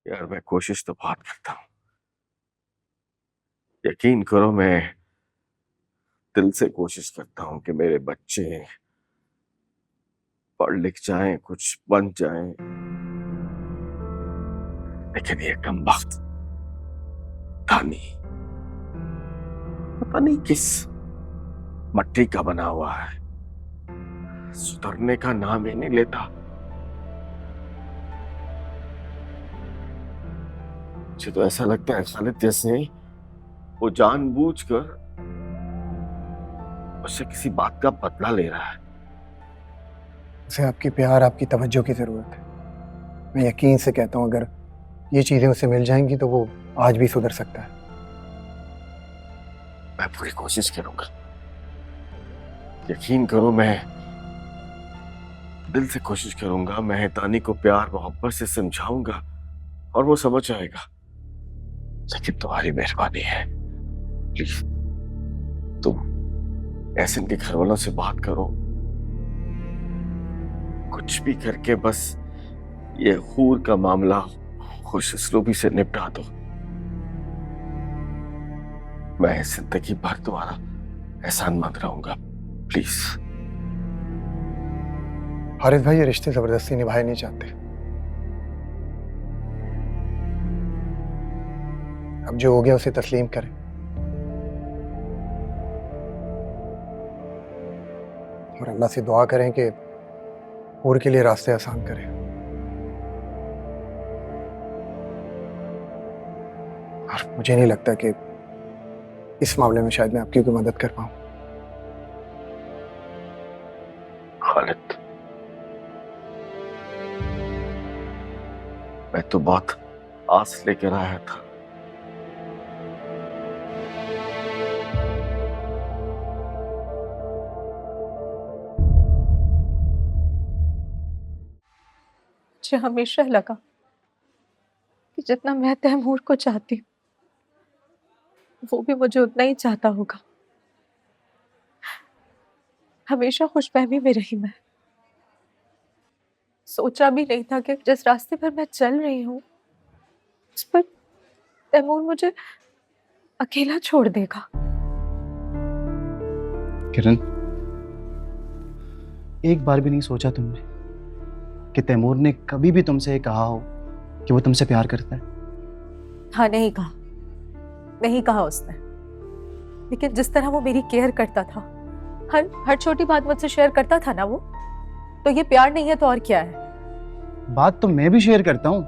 यार मैं कोशिश तो बहुत करता हूँ, यकीन करो मैं दिल से कोशिश करता हूँ कि मेरे बच्चे पढ़ लिख जाएं, कुछ बन जाएं, लेकिन ये कम वक्त था नहीं। पता नहीं किस मट्टी का बना हुआ है, सुधरने का नाम ही नहीं लेता। मुझे तो ऐसा लगता है खालिद जैसे वो जानबूझकर उससे किसी बात का बदला ले रहा है। उसे आपकी प्यार, आपकी तवज्जो की जरूरत है। मैं यकीन से कहता हूँ, अगर ये चीजें उसे मिल जाएंगी तो वो आज भी सुधर सकता है। मैं पूरी कोशिश करूंगा, यकीन करो मैं दिल से कोशिश करूंगा। मैं तानी को प्यार मोहब्बत से समझाऊंगा और वो समझ आएगा, लेकिन तुम्हारी मेहरबानी है, प्लीज तुम एहसन के घर वालों से बात करो, कुछ भी करके बस ये हूर का मामला खुशस्लूबी से निपटा दो। मैं जिंदगी भर तुम्हारा एहसानमंद रहूंगा, प्लीज। हारिस भाई, ये रिश्ते जबरदस्ती निभाए नहीं चाहते। अब जो हो गया उसे तस्लीम करें और अल्लाह से दुआ करें कि हूर के लिए रास्ते आसान करे। और मुझे नहीं लगता कि इस मामले में शायद मैं आपकी कोई मदद कर पाऊं। खालिद, मैं तो बहुत आस लेकर आया था। मुझे हमेशा लगा कि जितना मैं तैमूर को चाहती हूँ, वो भी मुझे उतना ही चाहता होगा। हमेशा खुशफहमी में रही मैं। सोचा भी नहीं था कि जिस रास्ते पर मैं चल रही हूँ उस पर तैमूर मुझे अकेला छोड़ देगा। किरण, एक बार भी नहीं सोचा तुमने कि तैमूर ने कभी भी तुमसे ये कहा हो कि वो तुमसे प्यार करता है? हाँ, नहीं कहा उसने। लेकिन जिस तरह वो मेरी केयर करता था, हर छोटी बात मुझसे शेयर करता था ना वो, तो ये प्यार नहीं है तो और क्या है? बात तो मैं भी शेयर करता हूँ,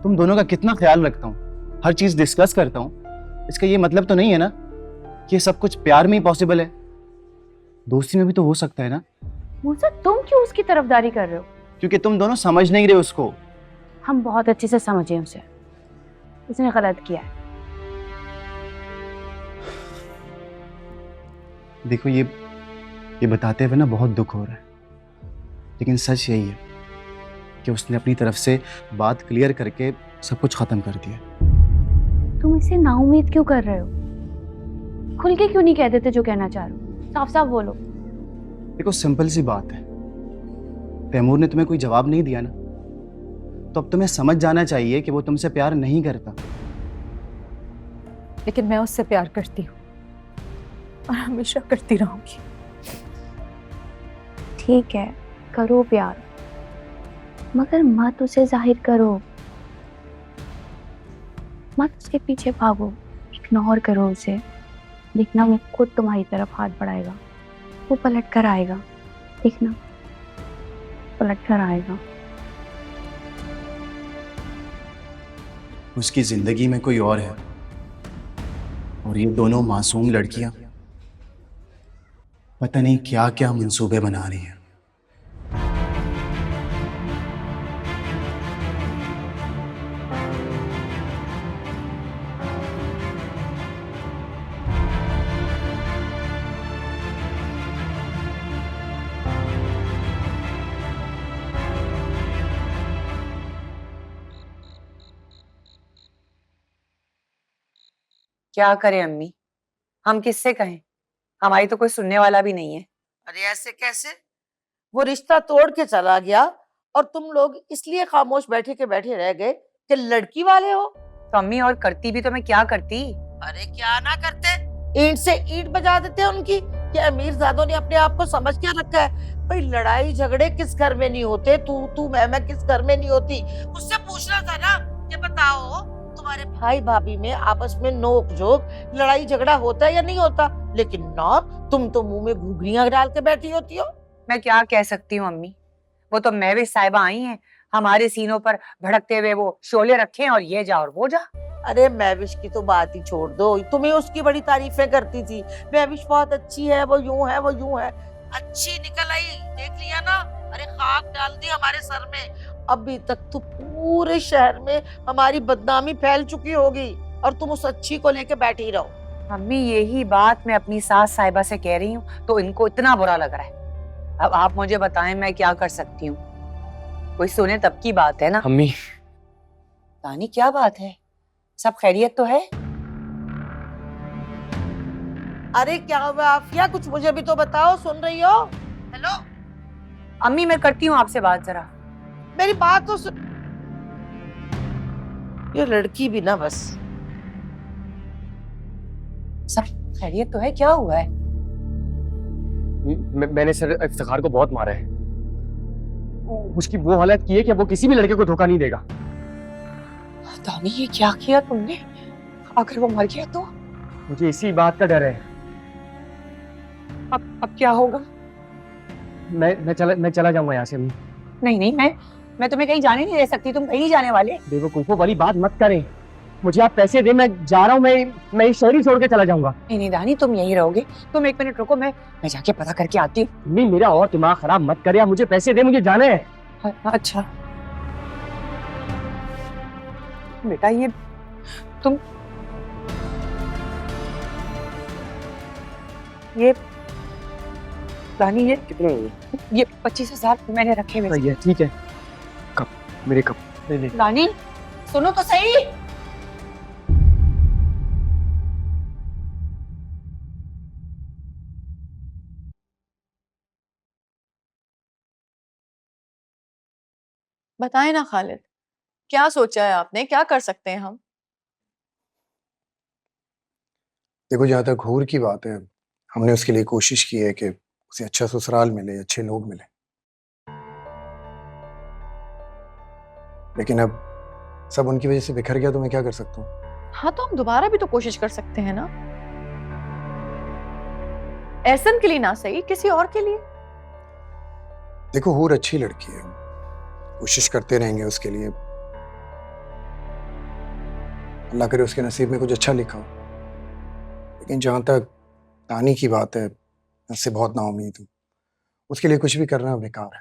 तुम दोनों का कितना ख्याल रखता हूँ, हर चीज डिस्कस करता हूँ। इसका ये मतलब तो नहीं है ना कि ये सब कुछ प्यार में ही पॉसिबल है, दोस्ती में भी तो हो सकता है ना। मूसा, तुम क्यों उसकी तरफदारी कर रहे हो? क्योंकि तुम दोनों समझ नहीं रहे उसको। हम बहुत अच्छे से समझे उसे, उसने गलत किया है। देखो, ये बताते हुए ना बहुत दुख हो रहा है, लेकिन सच यही है कि उसने अपनी तरफ से बात क्लियर करके सब कुछ खत्म कर दिया। तुम इसे नाउम्मीद क्यों कर रहे हो? खुल के क्यों नहीं कह देते जो कहना चाह रहे हो? साफ साफ बोलो। देखो, सिंपल सी बात है, तैमूर ने तुम्हें कोई जवाब नहीं दिया ना, तो अब तुम्हें समझ जाना चाहिए कि वो तुमसे प्यार नहीं करता। लेकिन मैं उससे प्यार करती हूँ और हमेशा करती रहूंगी। ठीक है, करो प्यार, मगर मत उसे जाहिर करो, मत उसके पीछे भागो, इग्नोर करो उसे। देखना वो खुद तुम्हारी तरफ हाथ बढ़ाएगा, वो पलट कर आएगा। देखना, पलट कर आएगा। उसकी जिंदगी में कोई और है, और ये दोनों मासूम लड़कियां पता नहीं क्या क्या मंसूबे बना रही हैं। क्या करें अम्मी, हम किससे कहें? हमारी तो कोई सुनने वाला भी नहीं है। अरे ऐसे कैसे? वो रिश्ता तोड़ के चला गया और तुम लोग इसलिए खामोश बैठे के बैठे रह गए कि लड़की वाले हो। तो अम्मी और करती भी तो मैं क्या करती। अरे क्या ना करते, ईंट से ईंट बजा देते उनकी। कि अमीरजादों ने अपने आप को समझ क्या रखा है। भाई लड़ाई झगड़े किस घर में नहीं होते, तू मैं किस घर में नहीं होती। उससे पूछना था ना, ये बताओ तुम्हारे भाई भाभी में आपस में नोक झोंक लड़ाई झगड़ा होता है या नहीं होता। लेकिन ना, तुम तो मुंह में घुघरियां डाल के बैठी होती हो। मैं क्या कह सकती हूँ अम्मी, वो तो महविश साहिबा आई हैं, हमारे सीनों पर भड़कते हुए वो शोले रखे हैं और ये जा और वो जा। अरे महविश की तो बात ही छोड़ दो, तुम्हें उसकी बड़ी तारीफें करती थी। महविश बहुत अच्छी है, वो यूं है वो यूं है। अच्छी निकल आई, देख लिया ना। अरे खाक डाल दी हमारे सर में। अभी तक तो पूरे शहर में हमारी बदनामी फैल चुकी होगी और तुम उस अच्छी को लेके बैठी रहो। अम्मी यही बात मैं अपनी सास साहिबा से कह रही हूँ तो इनको इतना बुरा लग रहा है। अब आप मुझे बताएं मैं क्या कर सकती हूँ, कोई सुने तब की बात है ना। अम्मी तानी क्या बात है, सब खैरियत तो है? अरे क्या हुआ आफिया, कुछ मुझे भी तो बताओ, सुन रही हो? हेलो अम्मी मैं करती हूँ आपसे बात जरा। मेरी बात तो सुन। ये लड़की भी ना बस। सब खैरियत तो है, क्या हुआ है? मैंने सर इफ्तिखार को बहुत मारा है। उसकी वो हालत की है कि वो किसी भी लड़के को धोखा नहीं देगा। तानी ये क्या किया तुमने? अगर वो मर गया तो? मुझे इसी बात का डर है। अब क्या होगा? मैं चला जाऊंगा यहाँ से। नहीं नहीं, मैं तुम्हें कहीं जाने नहीं दे सकती, तुम कहीं नहीं जाने वाले। बेवकूफों वाली बात मत करें, मुझे आप पैसे दे, मैं जा रहा हूँ। मैं ये शहर ही छोड़ के चला जाऊंगा। नहीं दानी, तुम यहीं रहोगे। तुम 1 मिनट रुको, मैं जाके पता करके आती हूँ। नहीं मेरा और दिमाग खराब मत करे, आप मुझे पैसे दे, मुझे जाना है। अच्छा बेटा, ये तुम ये दानी, ये कितने? ये 25,000 मैंने रखे हुए। ये ठीक है। कब? मेरे कब? नहीं। दानी सुनो तो सही। बताएं ना खालिद, क्या सोचा है आपने, क्या कर सकते हैं हम? देखो, जहाँ तक हूर की बात है, हमने उसके लिए कोशिश की है कि उसे अच्छा ससुराल मिले, अच्छे लोग मिले। लेकिन अब सब उनकी वजह से बिखर गया तो मैं क्या कर सकता हूँ। हाँ तो हम दोबारा भी तो कोशिश कर सकते हैं ना। एहसन के लिए ना सही, किसी और के लिए। देखो, हूर अच्छी लड़की है, कोशिश करते रहेंगे उसके लिए। अल्लाह करे उसके नसीब में कुछ अच्छा लिखा हो। लेकिन जहां तक तानी की बात है, उससे बहुत नाउम्मीद हूँ। उसके लिए कुछ भी करना बेकार है।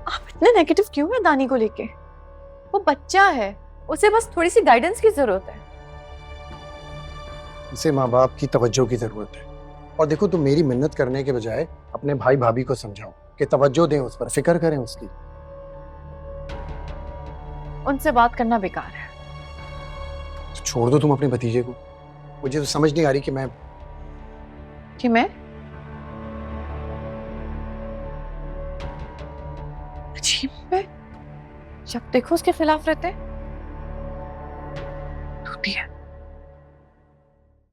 आप इतने नेगेटिव क्यों हैं दानी को लेके? वो बच्चा है, उसे बस थोड़ी सी गाइडेंस की जरूरत है। उसे माँ बाप की तवज्जो की जरूरत है। और देखो, तुम मेरी मिन्नत करने के बजाय अपने भाई भाभी को समझाओ कि तवज्जो दें उस पर, फिक्र करें उसकी। उनसे बात करना बेकार है। तो छोड़ दो तुम अपने भतीजे को। मुझे तो समझ नहीं आ रही कि मैं अजीब है, जब देखो उसके खिलाफ रहते। टूटी है।